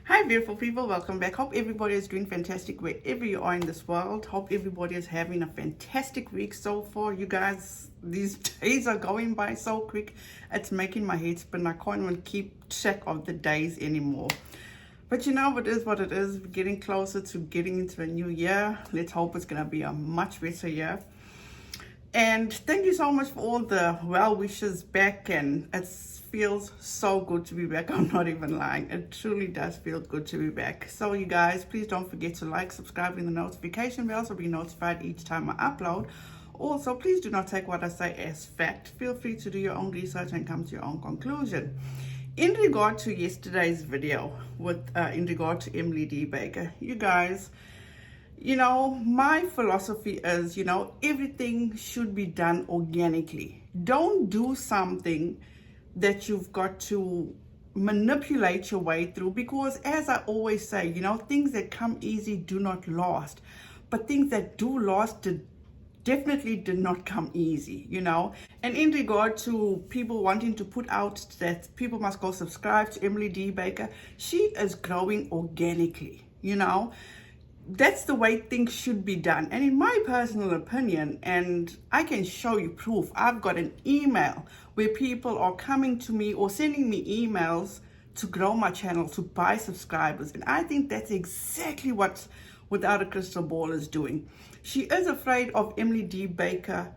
Hi beautiful people, welcome back. Hope everybody is doing fantastic wherever you are in this world. Hope everybody is having a fantastic week so far. You guys, these days are going by so quick. It's making my head spin. I can't even keep track of the days anymore. But you know, it is what it is. We're getting closer to getting into a new year. Let's hope it's going to be a much better year. And thank you so much for all the well wishes back, and it feels so good to be back. I'm not even lying, it truly does feel good to be back. So you guys, please don't forget to like, subscribe, and the notification bell so be notified each time I upload. Also, please do not take what I say as fact. Feel free to do your own research and come to your own conclusion. In regard to yesterday's video with in regard to Emily D. Baker, you guys, you know, my philosophy is, you know, everything should be done organically. Don't do something that you've got to manipulate your way through, because as I always say, you know, things that come easy do not last, but things that do last definitely did not come easy, you know. And in regard to people wanting to put out that people must go subscribe to Emily D. Baker, she is growing organically, you know. That's the way things should be done. And in my personal opinion, and I can show you proof, I've got an email where people are coming to me or sending me emails to grow my channel, to buy subscribers. And I think that's exactly what Without a Crystal Ball is doing. She is afraid of Emily D. Baker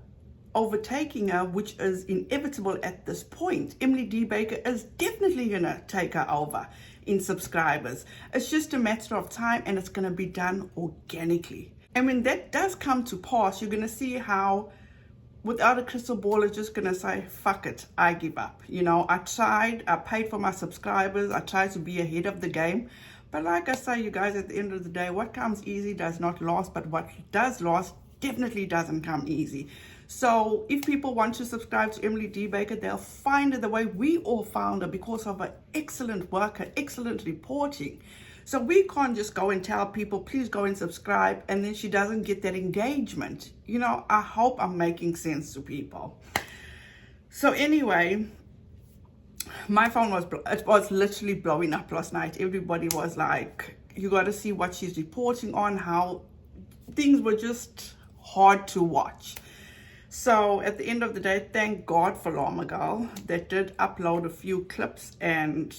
overtaking her, which is inevitable at this point. Emily D. Baker is definitely gonna take her over in subscribers. It's just a matter of time, and it's gonna be done organically. And when that does come to pass, you're gonna see how Without a Crystal Ball is just gonna say, fuck it, I give up. You know, I tried, I paid for my subscribers, I tried to be ahead of the game. But like I say, you guys, at the end of the day, what comes easy does not last, but what does last definitely doesn't come easy. So if people want to subscribe to Emily D. Baker, they'll find her the way we all found her, because of her excellent work, her excellent reporting. So we can't just go and tell people, please go and subscribe, and then she doesn't get that engagement. You know, I hope I'm making sense to people. So anyway, my phone was literally blowing up last night. Everybody was like, you got to see what she's reporting on, how things were just hard to watch. So at the end of the day, thank God for Llama Girl that did upload a few clips, and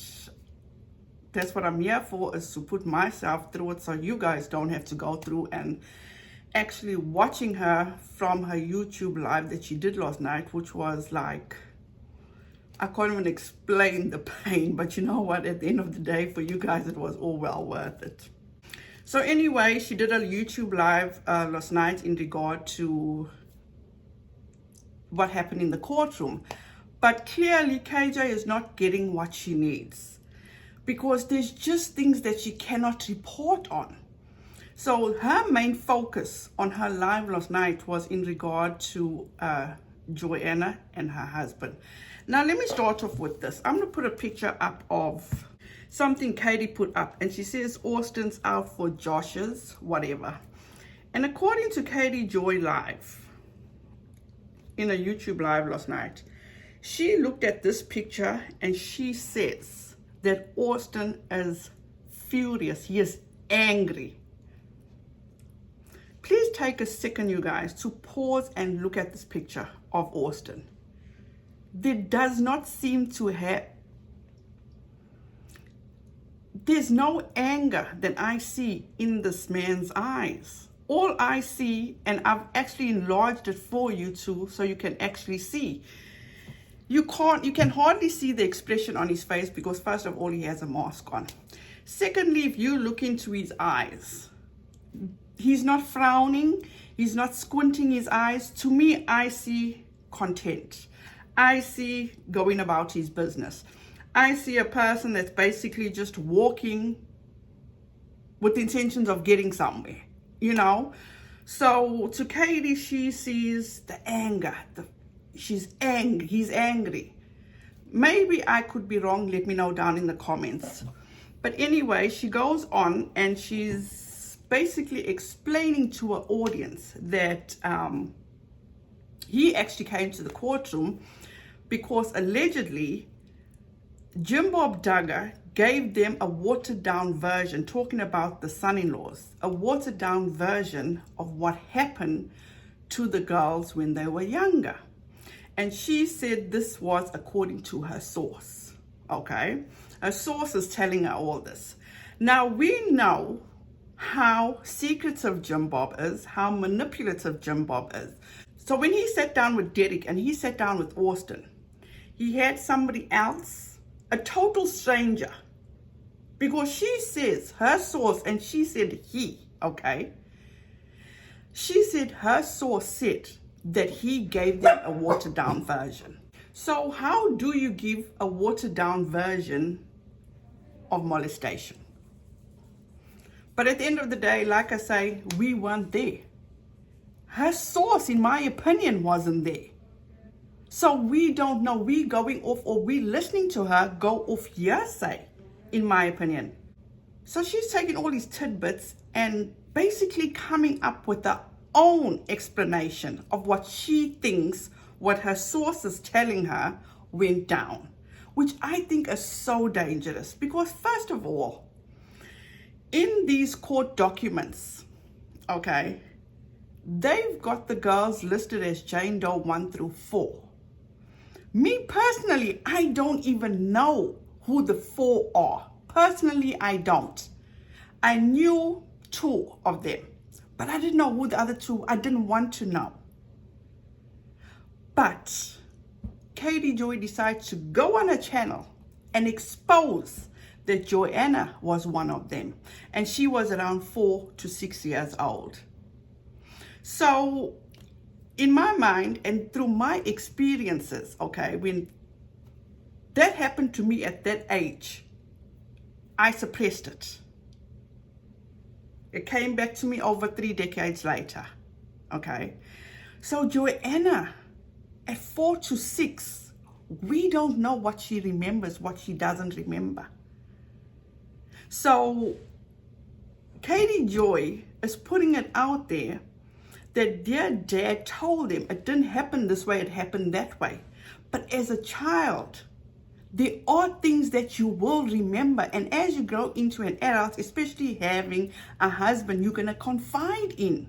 that's what I'm here for, is to put myself through it so you guys don't have to go through. And actually watching her from her YouTube live that she did last night, which was like, I can't even explain the pain, but you know what, at the end of the day, for you guys, it was all well worth it. So anyway, she did a YouTube live last night in regard to what happened in the courtroom. But clearly, KJ is not getting what she needs, because there's just things that she cannot report on. So her main focus on her live last night was in regard to Joanna and her husband. Now, let me start off with this. I'm going to put a picture up of something Katie put up, and she says Austin's out for Josh's whatever. And according to Katie Joy Live, in a YouTube live last night, she looked at this picture and she says that Austin is furious. He is angry. Please take a second, you guys, to pause and look at this picture of Austin. There does not seem to have, there's no anger that I see in this man's eyes. All I see, and I've actually enlarged it for you too, so you can actually see. You can hardly see the expression on his face, because first of all, he has a mask on. Secondly, if you look into his eyes, he's not frowning, he's not squinting his eyes. To me, I see content. I see going about his business. I see a person that's basically just walking with the intentions of getting somewhere, you know. So to Katie, she sees the anger. He's angry. Maybe I could be wrong. Let me know down in the comments. But anyway, she goes on and she's basically explaining to her audience that he actually came to the courtroom because allegedly Jim Bob Duggar gave them a watered down version, talking about the son-in-laws, a watered down version of what happened to the girls when they were younger. And she said this was according to her source, okay? Her source is telling her all this. Now, we know how secretive Jim Bob is, how manipulative Jim Bob is. So when he sat down with Derek and he sat down with Austin, he had somebody else, a total stranger, because she says, her source, and she said he, okay? She said her source said that he gave them a watered down version. So how do you give a watered down version of molestation? But at the end of the day, like I say, we weren't there. Her source, in my opinion, wasn't there. So we don't know. We going off, or we listening to her go off hearsay, in my opinion. So she's taking all these tidbits and basically coming up with her own explanation of what she thinks, what her source is telling her went down, which I think is so dangerous. Because first of all, in these court documents, okay, they've got the girls listed as Jane Doe 1 through 4. Me personally, I don't even know who the 4 are. Personally, I don't. I knew 2 of them, but I didn't know who the other 2, I didn't want to know. But Katie Joy decided to go on her channel and expose that Joanna was one of them, and she was around 4 to 6 years old. So in my mind and through my experiences, okay, when that happened to me at that age, I suppressed it. It came back to me over 3 decades later, okay? So Joanna, at 4 to 6, we don't know what she remembers, what she doesn't remember. So Katie Joy is putting it out there that their dad told them it didn't happen this way, it happened that way. But as a child, there are things that you will remember. And as you grow into an adult, especially having a husband you're going to confide in.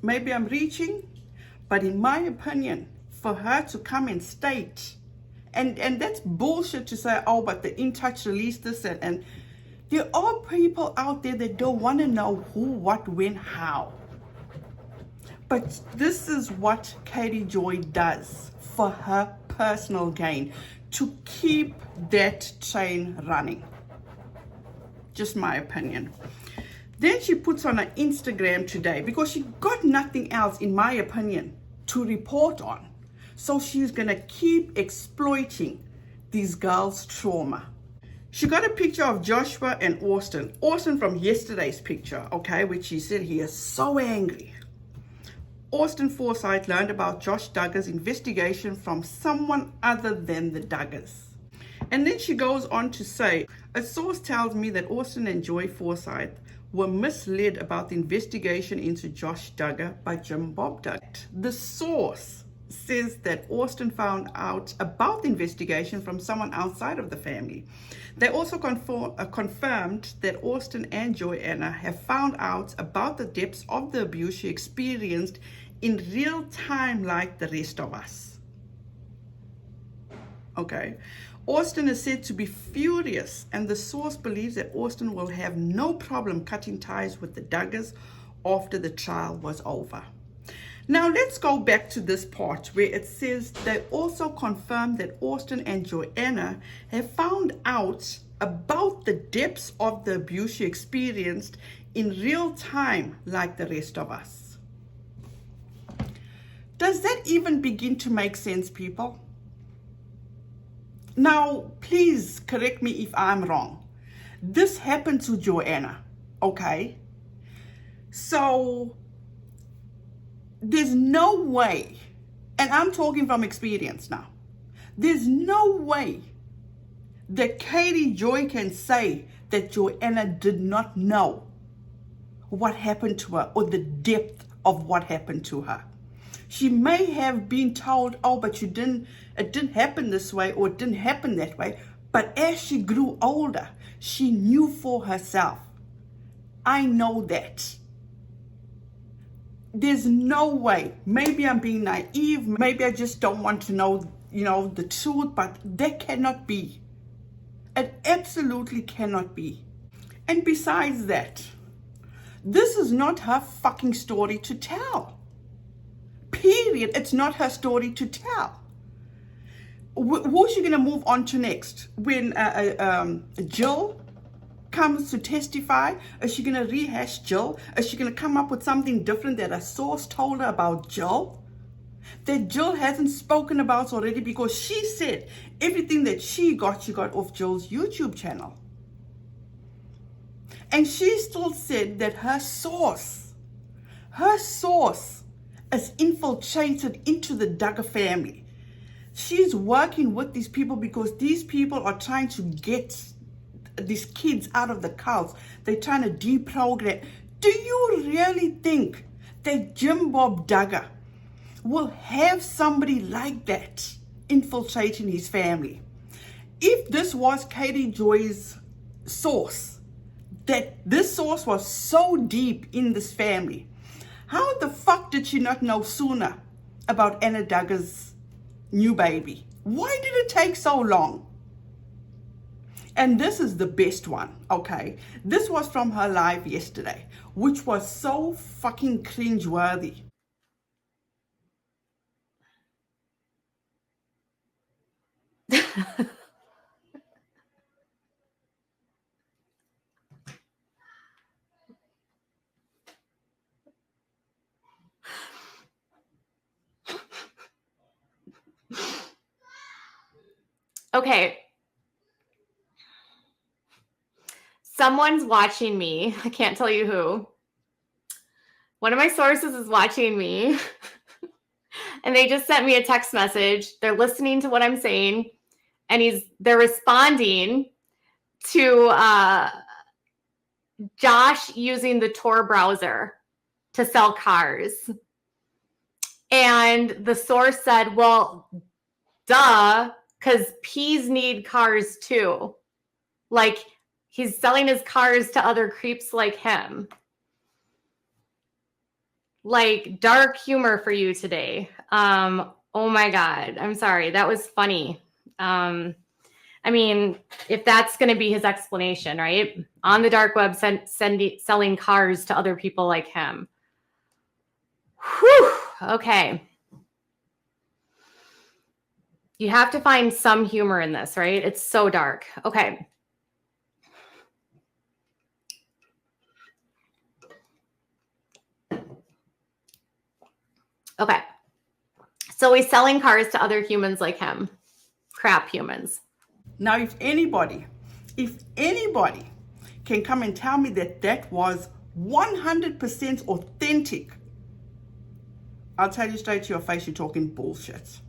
Maybe I'm reaching, but in my opinion, for her to come and state, and that's bullshit to say, oh, but the In Touch released this, and there are people out there that don't want to know who, what, when, how. But this is what Katie Joy does for her personal gain, to keep that train running. Just my opinion. Then she puts on her Instagram today, because she got nothing else, in my opinion, to report on. So she's going to keep exploiting these girls' trauma. She got a picture of Joshua and Austin. Austin from yesterday's picture, okay, which she said he is so angry. Austin Forsyth learned about Josh Duggar's investigation from someone other than the Duggars. And then she goes on to say, a source tells me that Austin and Joy Forsyth were misled about the investigation into Josh Duggar by Jim Bob Duggar. The source says that Austin found out about the investigation from someone outside of the family. They also confirmed that Austin and Joanna have found out about the depths of the abuse she experienced in real time like the rest of us. Okay. Austin is said to be furious, and the source believes that Austin will have no problem cutting ties with the Duggars after the trial was over. Now let's go back to this part where it says they also confirmed that Austin and Joanna have found out about the depths of the abuse she experienced in real time like the rest of us. Does that even begin to make sense, people? Now, please correct me if I'm wrong. This happened to Joanna, okay? So there's no way, and I'm talking from experience now, there's no way that Katie Joy can say that Joanna did not know what happened to her or the depth of what happened to her. She may have been told, oh, but it didn't happen this way, or it didn't happen that way. But as she grew older, she knew for herself. I know that. There's no way. Maybe I'm being naive. Maybe I just don't want to know, the truth, but that cannot be. It absolutely cannot be. And besides that, this is not her fucking story to tell. Period. It's not her story to tell. Who's she going to move on to next? When Jill comes to testify, is she going to rehash Jill? Is she going to come up with something different that a source told her about Jill? That Jill hasn't spoken about already, because she said everything that she got off Jill's YouTube channel. And she still said that her source is infiltrated into the Duggar family. She's working with these people because these people are trying to get these kids out of the cults. They're trying to deprogram. Do you really think that Jim Bob Duggar will have somebody like that infiltrating his family? If this was Katie Joy's source, that this source was so deep in this family, how the fuck did she not know sooner about Anna Duggar's new baby? Why did it take so long? And this is the best one, okay? This was from her live yesterday, which was so fucking cringe-worthy. Okay. Someone's watching me. I can't tell you who. One of my sources is watching me. And they just sent me a text message. They're listening to what I'm saying. And they're responding to Josh using the Tor browser to sell cars. And the source said, well, duh, because peas need cars too. Like, he's selling his cars to other creeps like him. Like, dark humor for you today. Oh my God. I'm sorry. That was funny. I mean, if that's going to be his explanation, right? On the dark web, selling cars to other people like him. Whew. Okay. You have to find some humor in this, right? It's so dark. Okay. Okay. So he's selling cars to other humans like him. Crap humans. Now, if anybody can come and tell me that that was 100% authentic, I'll tell you straight to your face, you're talking bullshit.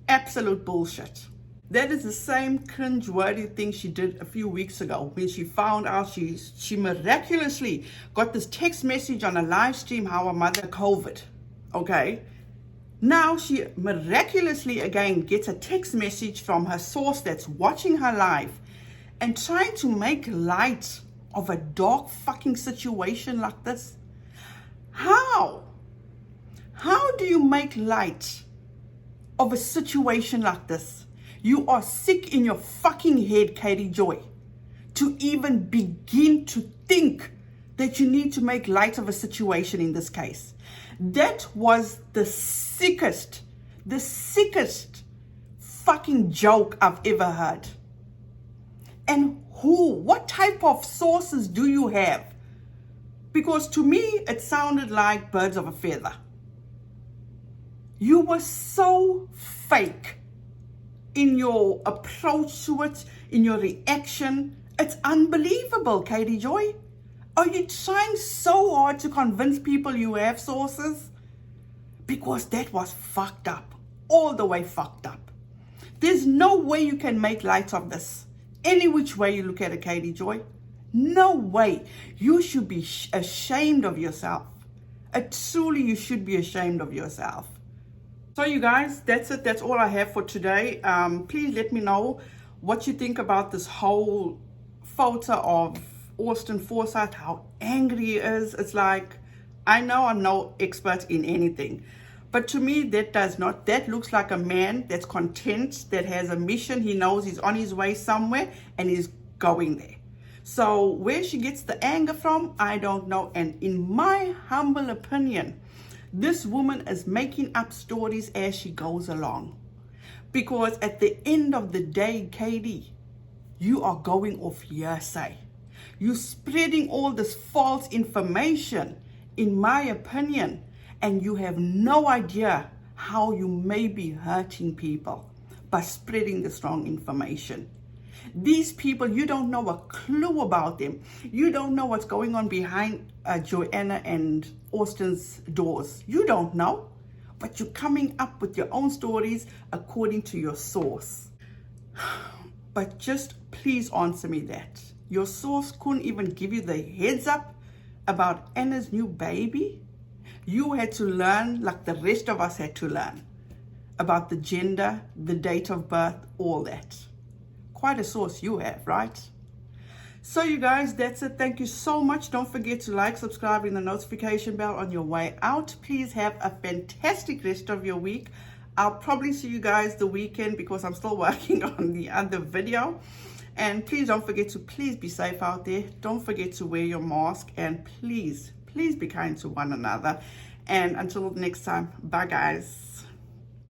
Absolute bullshit. That is the same cringe-worthy thing she did a few weeks ago when she found out she miraculously got this text message on a live stream how her mother had COVID. Okay? Now she miraculously again gets a text message from her source that's watching her live and trying to make light of a dark fucking situation like this. How? How do you make light of a situation like this? You are sick in your fucking head, Katie Joy, to even begin to think that you need to make light of a situation in this case. That was the sickest fucking joke I've ever heard. And what type of sources do you have? Because to me, it sounded like birds of a feather. You were so fake in your approach to it, in your reaction. It's unbelievable, Katie Joy. Are you trying so hard to convince people you have sources? Because that was fucked up, all the way fucked up. There's no way you can make light of this. Any which way you look at it, Katie Joy. No way. You should be ashamed of yourself. Truly, you should be ashamed of yourself. So you guys, that's it. That's all I have for today. Please let me know what you think about this whole photo of Austin Forsyth, how angry he is. It's like, I know I'm no expert in anything, but to me, that looks like a man that's content, that has a mission. He knows he's on his way somewhere and he's going there. So where she gets the anger from, I don't know. And in my humble opinion, this woman is making up stories as she goes along. Because at the end of the day, Katie, you are going off hearsay. You're spreading all this false information, in my opinion, and you have no idea how you may be hurting people by spreading this wrong information. These people, you don't know a clue about them. You don't know what's going on behind Joanna and Austin's doors. You don't know, but you're coming up with your own stories according to your source. But just please answer me that. Your source couldn't even give you the heads up about Anna's new baby? You had to learn like the rest of us had to learn about the gender, the date of birth, all that. Quite a source you have, right? So you guys, that's it. Thank you so much. Don't forget to like, subscribe, and the notification bell on your way out. Please have a fantastic rest of your week. I'll probably see you guys the weekend because I'm still working on the other video. And please don't forget to please be safe out there. Don't forget to wear your mask, and please be kind to one another. And until next time, bye guys.